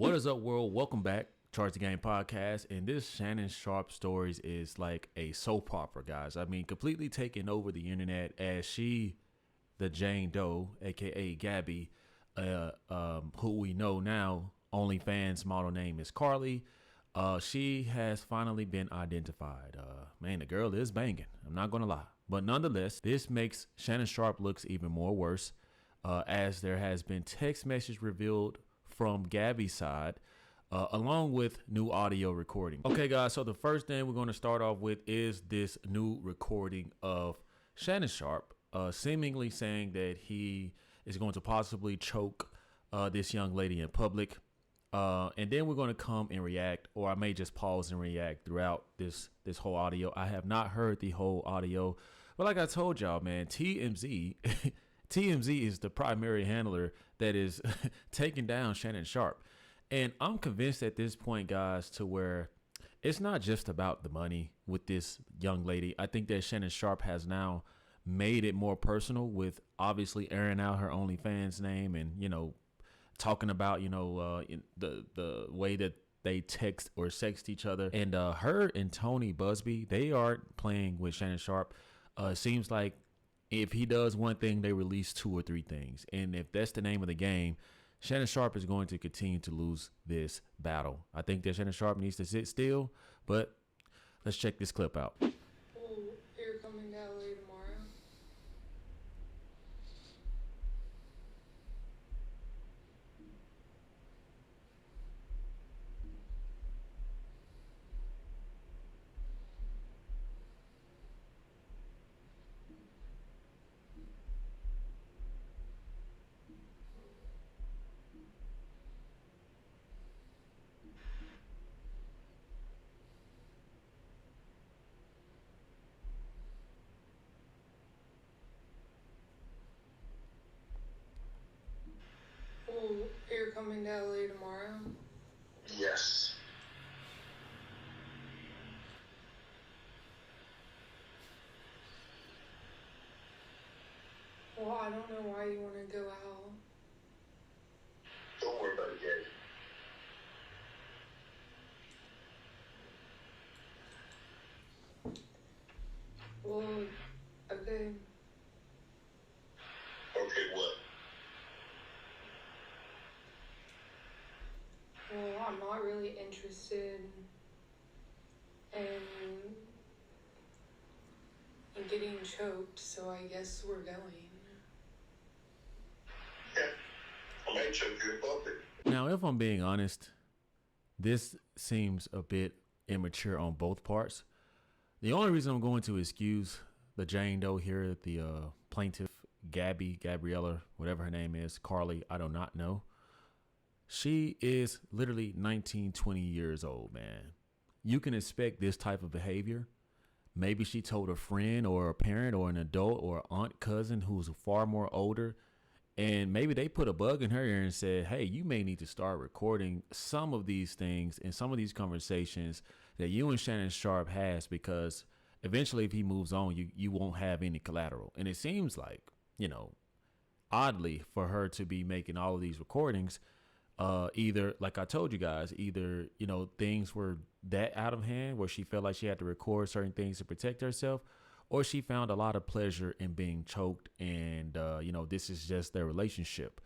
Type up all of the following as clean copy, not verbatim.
What is up, world? Welcome back, Charge the Game podcast. And this Shannon Sharpe stories is like a soap opera, guys. I mean, completely taking over the internet as she, the Jane Doe, aka Gabby, who we know now, OnlyFans model name is Carly. She has finally been identified. Man, the girl is banging. I'm not gonna lie, but nonetheless, this makes Shannon Sharpe looks even more worse, as there has been text message revealed from Gabby's side, along with new audio recording. Okay, guys, so the first thing we're going to start off with is this new recording of Shannon Sharpe, seemingly saying that he is going to possibly choke this young lady in public. And then we're going to come and react, or I may just pause and react throughout this whole audio. I have not heard the whole audio, but like I told y'all, man, TMZ TMZ is the primary handler that is taking down Shannon Sharpe. And I'm convinced at this point, guys, to where it's not just about the money with this young lady. I think that Shannon Sharpe has now made it more personal with obviously airing out her OnlyFans name and, talking about, the way that they text or sext each other. And her and Tony Busby, they are playing with Shannon Sharpe. Seems like if he does one thing, they release two or three things. And if that's the name of the game, Shannon Sharpe is going to continue to lose this battle. I think that Shannon Sharpe needs to sit still, but let's check this clip out. Well, you're coming to LA tomorrow? Well, you're coming to LA tomorrow? Yes. Well, I don't know why you want to go out. Don't worry about it yet. Well, okay. Okay, what? Well, I'm not really interested in getting choked, so I guess we're going. Yeah. I might choke you in public. Now, if I'm being honest, this seems a bit immature on both parts. The only reason I'm going to excuse the Jane Doe here, the plaintiff, Gabriella, whatever her name is, Carly, I do not know. She is literally 19, 20 years old, man. You can expect this type of behavior. Maybe she told a friend or a parent or an adult or aunt, cousin who's far more older, and maybe they put a bug in her ear and said, hey, you may need to start recording some of these things and some of these conversations that you and Shannon Sharpe has, because eventually if he moves on, you won't have any collateral. And it seems like, oddly for her to be making all of these recordings, either, like I told you guys, either, things were that out of hand where she felt like she had to record certain things to protect herself, or she found a lot of pleasure in being choked. And, this is just their relationship,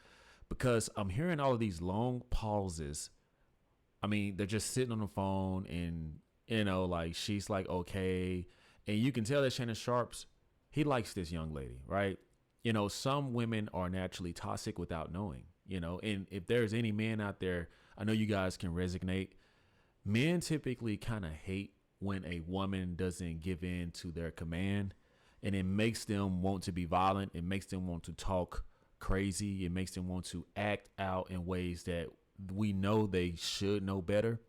because I'm hearing all of these long pauses. I mean, they're just sitting on the phone and, like she's like, okay. And you can tell that Shannon Sharpe's, he likes this young lady, right? Some women are naturally toxic without knowing. And if there's any men out there, I know you guys can resonate. Men typically kind of hate when a woman doesn't give in to their command, and it makes them want to be violent. It makes them want to talk crazy. It makes them want to act out in ways that we know they should know better.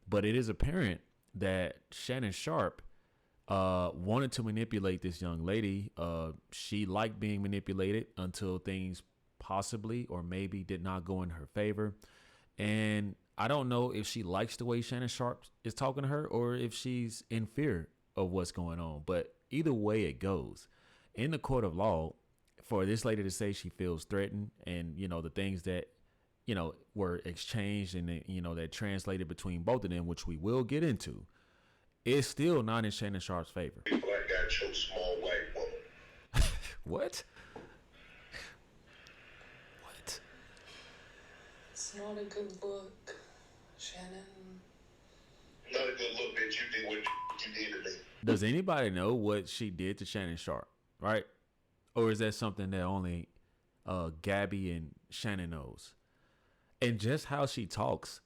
But it is apparent that Shannon Sharpe wanted to manipulate this young lady. She liked being manipulated until things possibly or maybe did not go in her favor. And I don't know if she likes the way Shannon Sharpe is talking to her or if she's in fear of what's going on. But either way it goes, in the court of law, for this lady to say she feels threatened and, the things that were exchanged and that translated between both of them, which we will get into, is still not in Shannon Sharpe's favor. Black guy chose small white woman. What? What? It's not a good look, Shannon. Not a good look, bitch. You did what you did to me. Does anybody know what she did to Shannon Sharpe, right? Or is that something that only Gabby and Shannon knows? And just how she talks,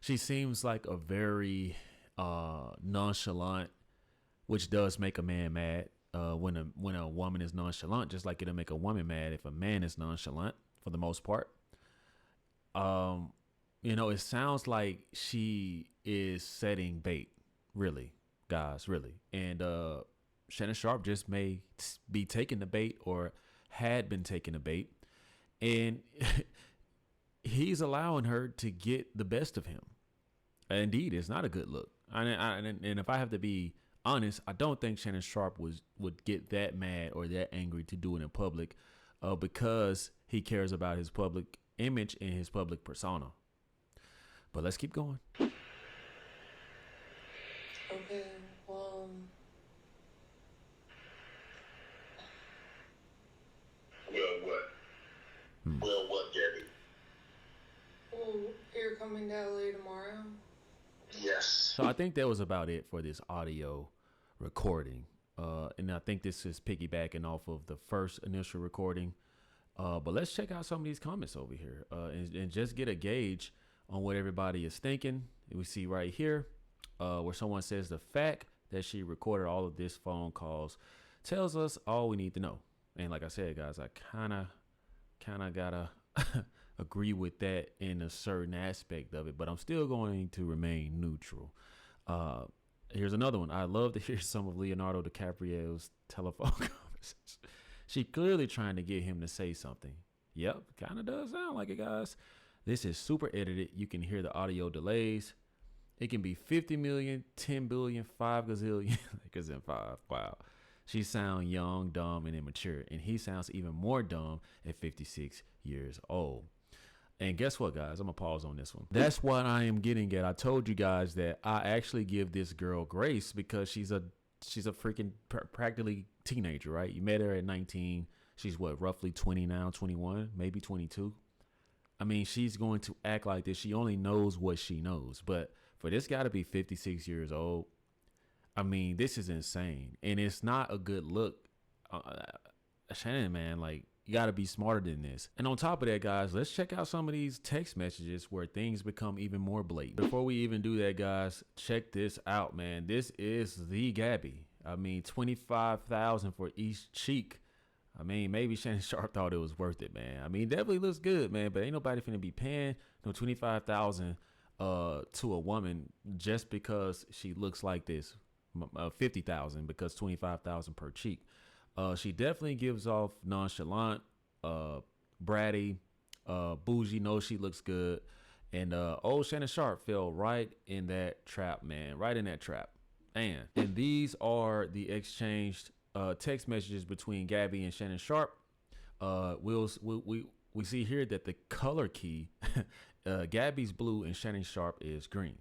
she seems like a very nonchalant, which does make a man mad when a woman is nonchalant, just like it'll make a woman mad if a man is nonchalant for the most part. It sounds like she is setting bait, really, guys, really. And Shannon Sharpe just may be taking the bait or had been taking the bait. And he's allowing her to get the best of him. Indeed, it's not a good look. And if I have to be honest, I don't think Shannon Sharpe would get that mad or that angry to do it in public because he cares about his public image and his public persona. But let's keep going. Okay, well... Well, what? Well, what, Gabby? Well, you're coming to LA tomorrow? Yes. So I think that was about it for this audio recording. And I think this is piggybacking off of the first initial recording. But let's check out some of these comments over here and just get a gauge on what everybody is thinking. We see right here where someone says the fact that she recorded all of this phone calls tells us all we need to know. And like I said, guys, I kind of gotta agree with that in a certain aspect of it, but I'm still going to remain neutral. Here's another one. I'd love to hear some of Leonardo DiCaprio's telephone conversations. She clearly trying to get him to say something. Yep, kind of does sound like it, guys. This is super edited. You can hear the audio delays. It can be 50 million, 10 billion, 5 gazillion. Because in 5, wow. She sounds young, dumb, and immature. And he sounds even more dumb at 56 years old. And guess what, guys? I'm going to pause on this one. That's what I am getting at. I told you guys that I actually give this girl grace because she's a freaking practically teenager, right? You met her at 19. She's what, roughly 20 now, 21, maybe 22. I mean, she's going to act like this. She only knows what she knows. But for this guy to be 56 years old, I mean, this is insane. And it's not a good look. Shannon, man, like, you got to be smarter than this. And on top of that, guys, let's check out some of these text messages where things become even more blatant. Before we even do that, guys, check this out, man. This is the Gabby. I mean, $25,000 for each cheek. I mean, maybe Shannon Sharpe thought it was worth it, man. I mean, definitely looks good, man, but ain't nobody finna be paying no $25,000 to a woman just because she looks like this. $50,000 because $25,000 per cheek. She definitely gives off nonchalant, bratty, bougie, knows she looks good. And old Shannon Sharpe fell right in that trap, man. Right in that trap. And these are the exchanged text messages between Gabby and Shannon Sharpe. We see here that the color key, Gabby's blue and Shannon Sharpe is green.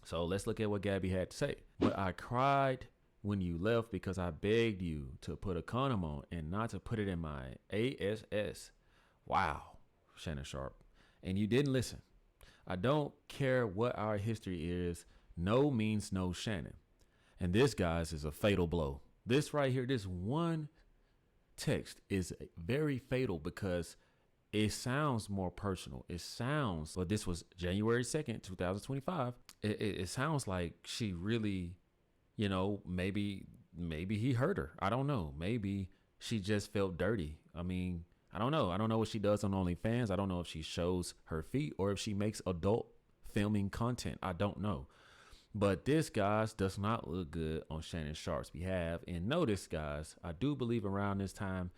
So let's look at what Gabby had to say. But I cried when you left because I begged you to put a condom on and not to put it in my ASS. Wow, Shannon Sharpe. And you didn't listen. I don't care what our history is. No means no, Shannon. And this, guys, is a fatal blow. This right here, this one text is very fatal because it sounds more personal. It sounds, well, this was January 2nd, 2025. It sounds like she really, maybe he hurt her. I don't know. Maybe she just felt dirty. I mean, I don't know. I don't know what she does on OnlyFans. I don't know if she shows her feet or if she makes adult filming content. I don't know. But this, guys, does not look good on Shannon Sharpe's behalf. And notice, guys, I do believe around this time,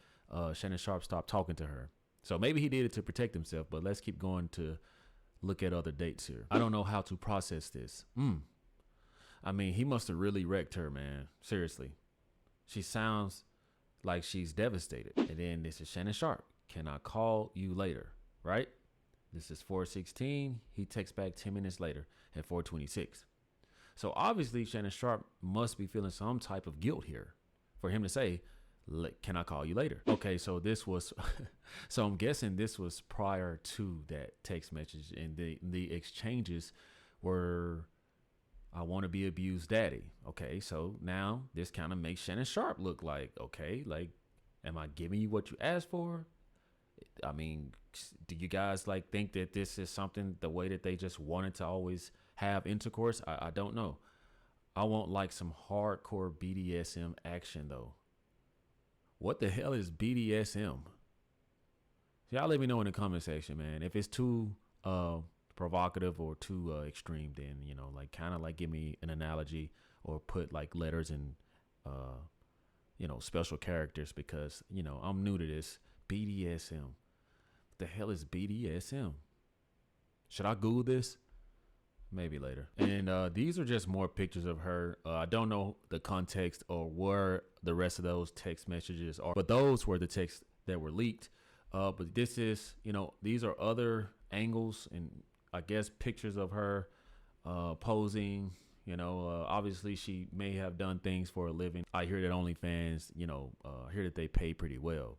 Shannon Sharpe stopped talking to her. So maybe he did it to protect himself, but let's keep going to look at other dates here. I don't know how to process this. I mean, he must have really wrecked her, man. Seriously. She sounds like she's devastated. And then this is Shannon Sharpe. Can I call you later? Right? This is 4:16. He texts back 10 minutes later at 4:26. So obviously Shannon Sharpe must be feeling some type of guilt here for him to say, can I call you later? Okay, so this was, so I'm guessing this was prior to that text message, and the exchanges were, I want to be abused daddy. Okay, so now this kind of makes Shannon Sharpe look like, okay, like, am I giving you what you asked for? I mean, do you guys like think that this is something the way that they just wanted to always have intercourse? I don't know. I want like some hardcore BDSM action though. What the hell is BDSM? Y'all let me know in the comment section, man. If it's too provocative or too extreme, then, you know, like kind of like give me an analogy or put like letters and, you know, special characters, because, you know, I'm new to this. BDSM. What the hell is BDSM? Should I Google this? Maybe later. And these are just more pictures of her. I don't know the context or where the rest of those text messages are, but those were the texts that were leaked. But this is, you know, these are other angles and I guess pictures of her posing. You know, obviously she may have done things for a living. I hear that OnlyFans, you know, I hear that they pay pretty well.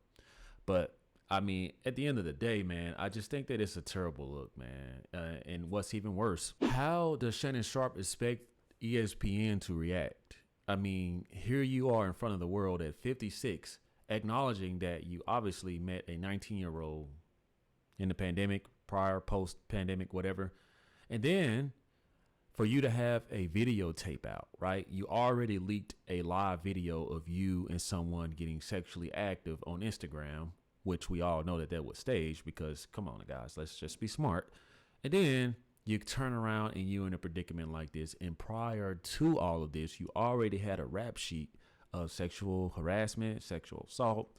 But I mean, at the end of the day, man, I just think that it's a terrible look, man. And what's even worse, how does Shannon Sharpe expect ESPN to react? I mean, here you are in front of the world at 56, acknowledging that you obviously met a 19-year-old in the pandemic, prior, post-pandemic, whatever. And then for you to have a videotape out, right? You already leaked a live video of you and someone getting sexually active on Instagram, which we all know that was staged, because come on guys, let's just be smart. And then you turn around and you in a predicament like this. And prior to all of this, you already had a rap sheet of sexual harassment, sexual assault,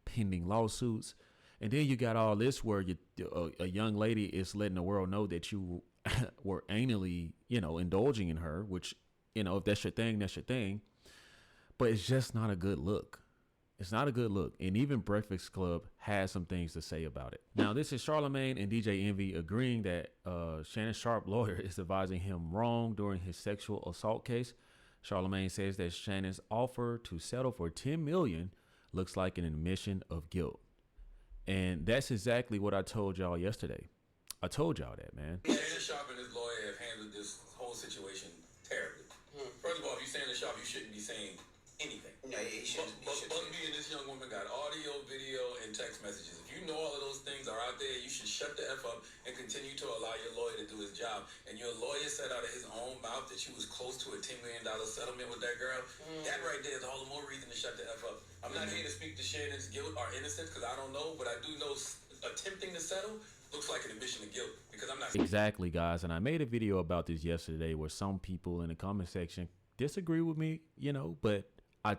pending lawsuits. And then you got all this where a young lady is letting the world know that you were anally, you know, indulging in her, which, you know, if that's your thing, that's your thing. But it's just not a good look. It's not a good look. And even Breakfast Club has some things to say about it. Now, this is Charlemagne and DJ Envy agreeing that Shannon Sharpe lawyer is advising him wrong during his sexual assault case. Charlemagne says that Shannon's offer to settle for $10 million looks like an admission of guilt. And that's exactly what I told y'all yesterday. I told y'all that, man. Shannon Sharpe and his lawyer have handled this whole situation terribly. First of all, if you're Shannon Sharpe, you shouldn't be saying anything. No, he shouldn't. But me and this young woman got audio, video, and text messages. If you know all of those things are out there, you should shut the F up and continue to allow your lawyer to do his job. And your lawyer said out of his own mouth that you was close to a $10 million settlement with that girl. That right there is all the more reason to shut the F up. I'm not here to speak to Shannon's guilt or innocence, because I don't know, but I do know attempting to settle looks like an admission of guilt, because I'm not. Exactly, guys. And I made a video about this yesterday where some people in the comment section disagree with me, you know, but I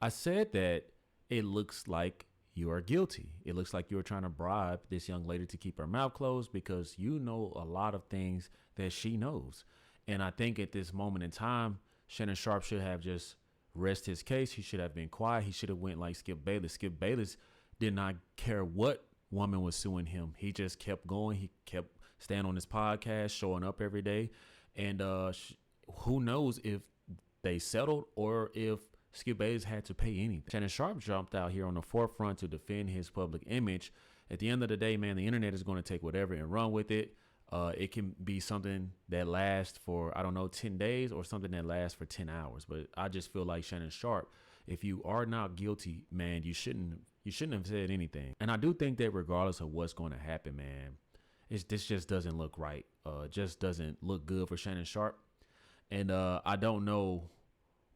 said that it looks like you are guilty. It looks like you're trying to bribe this young lady to keep her mouth closed, because you know a lot of things that she knows. And I think at this moment in time, Shannon Sharpe should have just rest his case. He should have been quiet. He should have went like Skip Bayless. Skip Bayless did not care what woman was suing him. He just kept going. He kept staying on his podcast, showing up every day. And who knows if they settled or if Skip Bayless had to pay anything. Shannon Sharpe jumped out here on the forefront to defend his public image. At the end of the day, man, the internet is going to take whatever and run with it. It can be something that lasts for, I don't know, 10 days or something that lasts for 10 hours. But I just feel like Shannon Sharpe, if you are not guilty, man, you shouldn't have said anything. And I do think that regardless of what's going to happen, man, this just doesn't look right. Just doesn't look good for Shannon Sharpe. And I don't know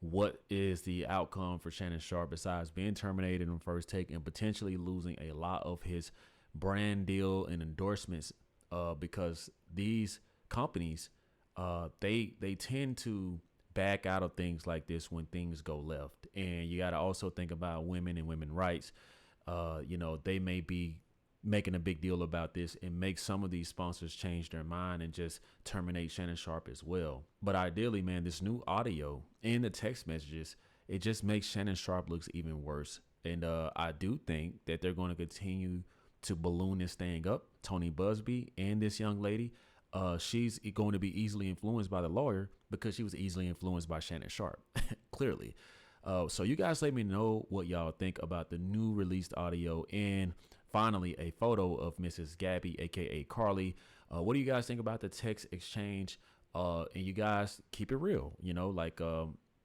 what is the outcome for Shannon Sharpe besides being terminated in first take and potentially losing a lot of his brand deal and endorsements, because these companies, they tend to back out of things like this when things go left. And you got to also think about women and women's rights. You know, they may be making a big deal about this and make some of these sponsors change their mind and just terminate Shannon Sharpe as well. But ideally, man, this new audio and the text messages, it just makes Shannon Sharpe looks even worse. And I do think that they're going to continue to balloon this thing up Tony Busby and this young lady, she's going to be easily influenced by the lawyer because she was easily influenced by Shannon Sharpe, clearly. So you guys let me know what y'all think about the new released audio and finally a photo of Mrs. Gabby, aka Carly. What do you guys think about the text exchange? And you guys keep it real,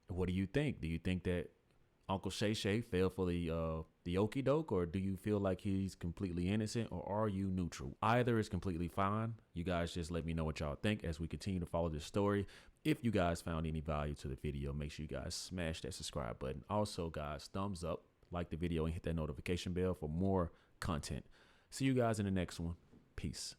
what do you think? Do you think that Uncle Shay Shay fell for the okie doke, or do you feel like he's completely innocent, or are you neutral? Either is completely fine. You guys just let me know what y'all think as we continue to follow this story. If you guys found any value to the video, make sure you guys smash that subscribe button. Also, guys, thumbs up, like the video, and hit that notification bell for more content. See you guys in the next one. Peace.